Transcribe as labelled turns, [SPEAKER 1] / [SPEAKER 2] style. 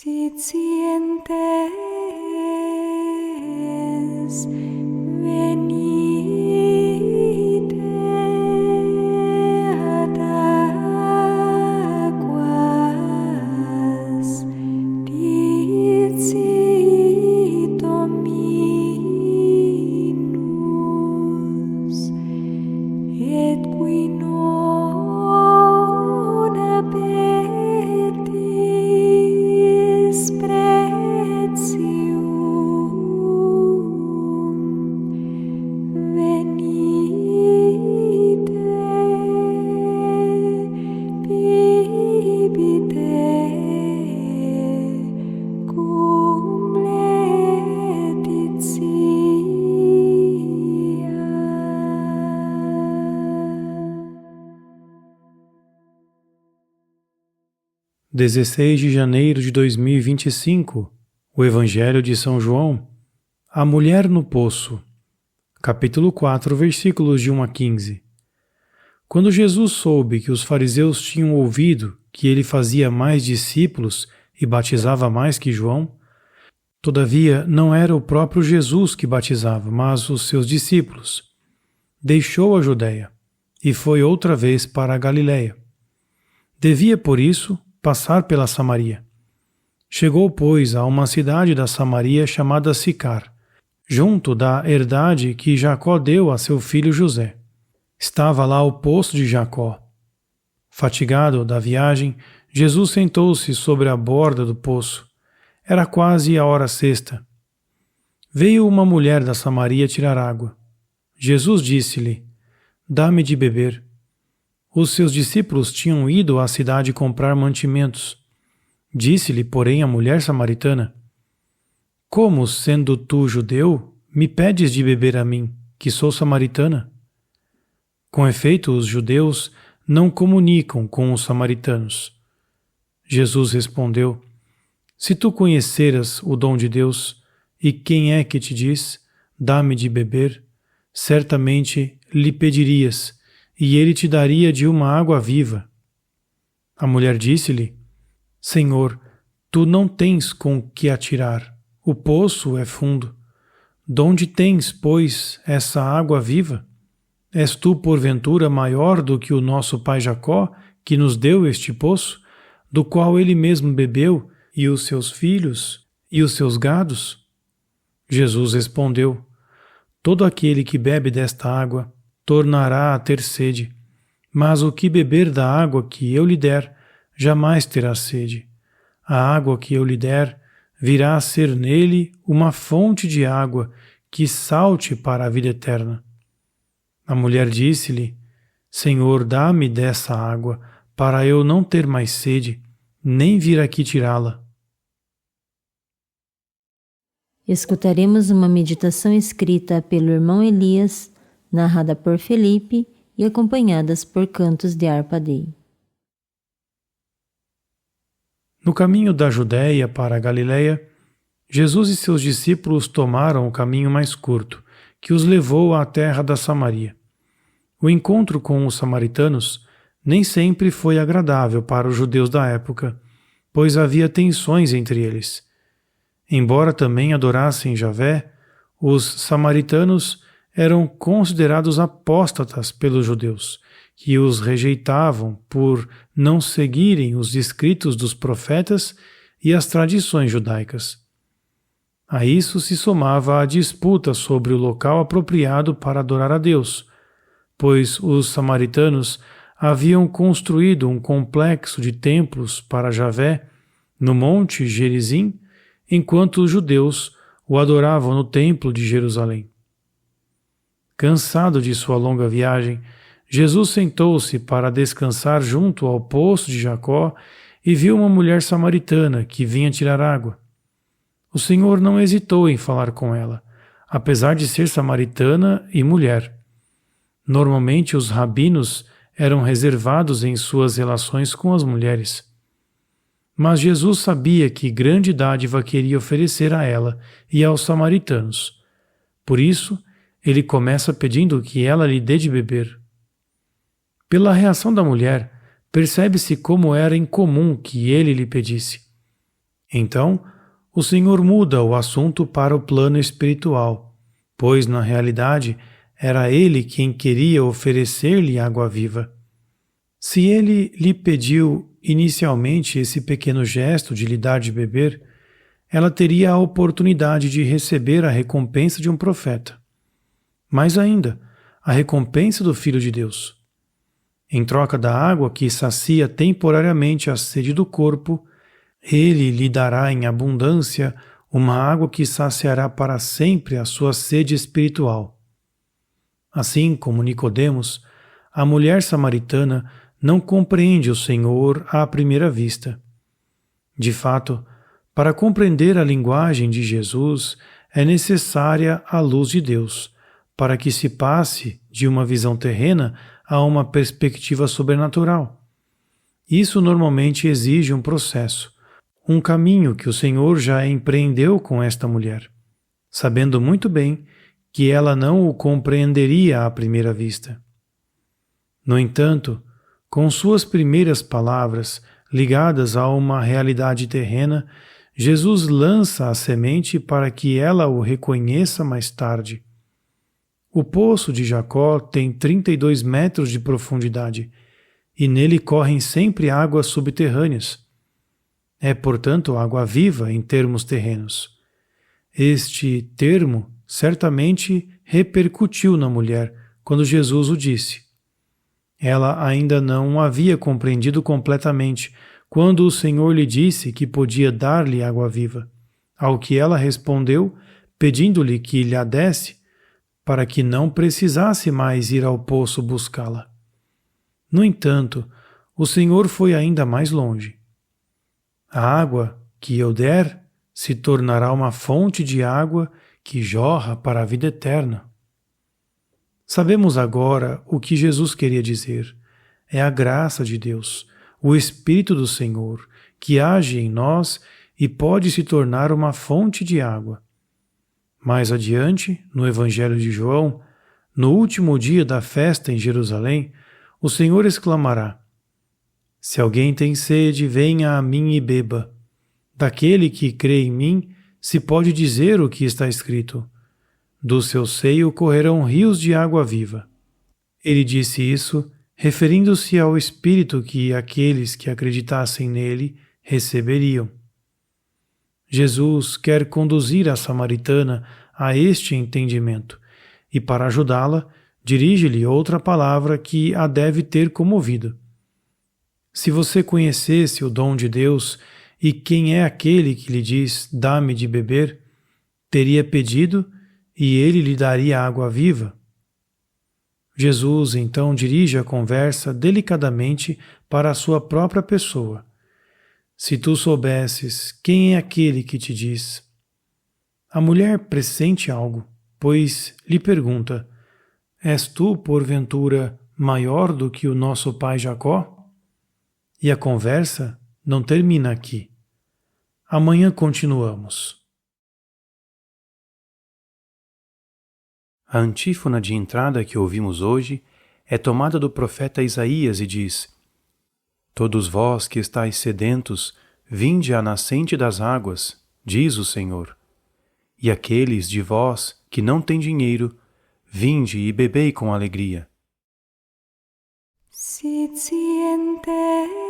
[SPEAKER 1] Sitientes venite ad aquas, dicit Dominus, et qui non abetis pretium, venite, bibite, cum laetitia.
[SPEAKER 2] 16 de janeiro de 2025, o Evangelho de São João, a mulher no poço, capítulo 4, versículos de 1 a 15. Quando Jesus soube que os fariseus tinham ouvido que ele fazia mais discípulos e batizava mais que João, todavia não era o próprio Jesus que batizava, mas os seus discípulos, deixou a Judeia e foi outra vez para a Galiléia. Devia, por isso, passar pela Samaria. Chegou, pois, a uma cidade da Samaria chamada Sicar, junto da herdade que Jacó deu a seu filho José. Estava lá o poço de Jacó. Fatigado da viagem, Jesus sentou-se sobre a borda do poço. Era quase a hora sexta. Veio uma mulher da Samaria tirar água. Jesus disse-lhe: "Dá-me de beber." Os seus discípulos tinham ido à cidade comprar mantimentos. Disse-lhe, porém, a mulher samaritana: "Como, sendo tu judeu, me pedes de beber a mim, que sou samaritana?" Com efeito, os judeus não comunicam com os samaritanos. Jesus respondeu: "Se tu conheceras o dom de Deus, e quem é que te diz, dá-me de beber, certamente lhe pedirias, e ele te daria de uma água viva." A mulher disse-lhe: "Senhor, tu não tens com que atirar, o poço é fundo. Donde tens, pois, essa água viva? És tu, porventura, maior do que o nosso pai Jacó, que nos deu este poço, do qual ele mesmo bebeu, e os seus filhos, e os seus gados?" Jesus respondeu: "Todo aquele que bebe desta água tornará a ter sede, mas o que beber da água que eu lhe der, jamais terá sede. A água que eu lhe der virá a ser nele uma fonte de água que salte para a vida eterna." A mulher disse-lhe: "Senhor, dá-me dessa água, para eu não ter mais sede, nem vir aqui tirá-la."
[SPEAKER 3] Escutaremos uma meditação escrita pelo irmão Elias, narrada por Felipe e acompanhadas por cantos de harpa Dei.
[SPEAKER 2] No caminho da Judéia para a Galiléia, Jesus e seus discípulos tomaram o caminho mais curto, que os levou à terra da Samaria. O encontro com os samaritanos nem sempre foi agradável para os judeus da época, pois havia tensões entre eles. Embora também adorassem Javé, os samaritanos eram considerados apóstatas pelos judeus, que os rejeitavam por não seguirem os escritos dos profetas e as tradições judaicas. A isso se somava a disputa sobre o local apropriado para adorar a Deus, pois os samaritanos haviam construído um complexo de templos para Javé no Monte Gerizim, enquanto os judeus o adoravam no Templo de Jerusalém. Cansado de sua longa viagem, Jesus sentou-se para descansar junto ao poço de Jacó e viu uma mulher samaritana que vinha tirar água. O Senhor não hesitou em falar com ela, apesar de ser samaritana e mulher. Normalmente os rabinos eram reservados em suas relações com as mulheres. Mas Jesus sabia que grande dádiva queria oferecer a ela e aos samaritanos. Por isso, ele começa pedindo que ela lhe dê de beber. Pela reação da mulher, percebe-se como era incomum que ele lhe pedisse. Então, o Senhor muda o assunto para o plano espiritual, pois, na realidade, era ele quem queria oferecer-lhe água viva. Se ele lhe pediu inicialmente esse pequeno gesto de lhe dar de beber, ela teria a oportunidade de receber a recompensa de um profeta. Mais ainda, a recompensa do Filho de Deus. Em troca da água que sacia temporariamente a sede do corpo, ele lhe dará em abundância uma água que saciará para sempre a sua sede espiritual. Assim como Nicodemos, a mulher samaritana não compreende o Senhor à primeira vista. De fato, para compreender a linguagem de Jesus, é necessária a luz de Deus, para que se passe de uma visão terrena a uma perspectiva sobrenatural. Isso normalmente exige um processo, um caminho que o Senhor já empreendeu com esta mulher, sabendo muito bem que ela não o compreenderia à primeira vista. No entanto, com suas primeiras palavras, ligadas a uma realidade terrena, Jesus lança a semente para que ela o reconheça mais tarde. O poço de Jacó tem 32 metros de profundidade e nele correm sempre águas subterrâneas. É, portanto, água viva em termos terrenos. Este termo certamente repercutiu na mulher quando Jesus o disse. Ela ainda não havia compreendido completamente quando o Senhor lhe disse que podia dar-lhe água viva, ao que ela respondeu, pedindo-lhe que lhe a desse, para que não precisasse mais ir ao poço buscá-la. No entanto, o Senhor foi ainda mais longe. A água que eu der se tornará uma fonte de água que jorra para a vida eterna. Sabemos agora o que Jesus queria dizer. É a graça de Deus, o Espírito do Senhor, que age em nós e pode se tornar uma fonte de água. Mais adiante, no Evangelho de João, no último dia da festa em Jerusalém, o Senhor exclamará: Se alguém tem sede, venha a mim e beba. Daquele que crê em mim, se pode dizer o que está escrito: do seu seio correrão rios de água viva. Ele disse isso, referindo-se ao Espírito que aqueles que acreditassem nele receberiam. Jesus quer conduzir a samaritana a este entendimento e, para ajudá-la, dirige-lhe outra palavra que a deve ter comovido. Se você conhecesse o dom de Deus e quem é aquele que lhe diz, dá-me de beber, teria pedido e ele lhe daria água viva. Jesus então dirige a conversa delicadamente para a sua própria pessoa. Se tu soubesses quem é aquele que te diz. A mulher pressente algo, pois lhe pergunta: És tu, porventura, maior do que o nosso pai Jacó? E a conversa não termina aqui. Amanhã continuamos. A antífona de entrada que ouvimos hoje é tomada do profeta Isaías e diz: Todos vós que estáis sedentos, vinde à nascente das águas, diz o Senhor. E aqueles de vós que não têm dinheiro, vinde e bebei com alegria.
[SPEAKER 1] Sit sientes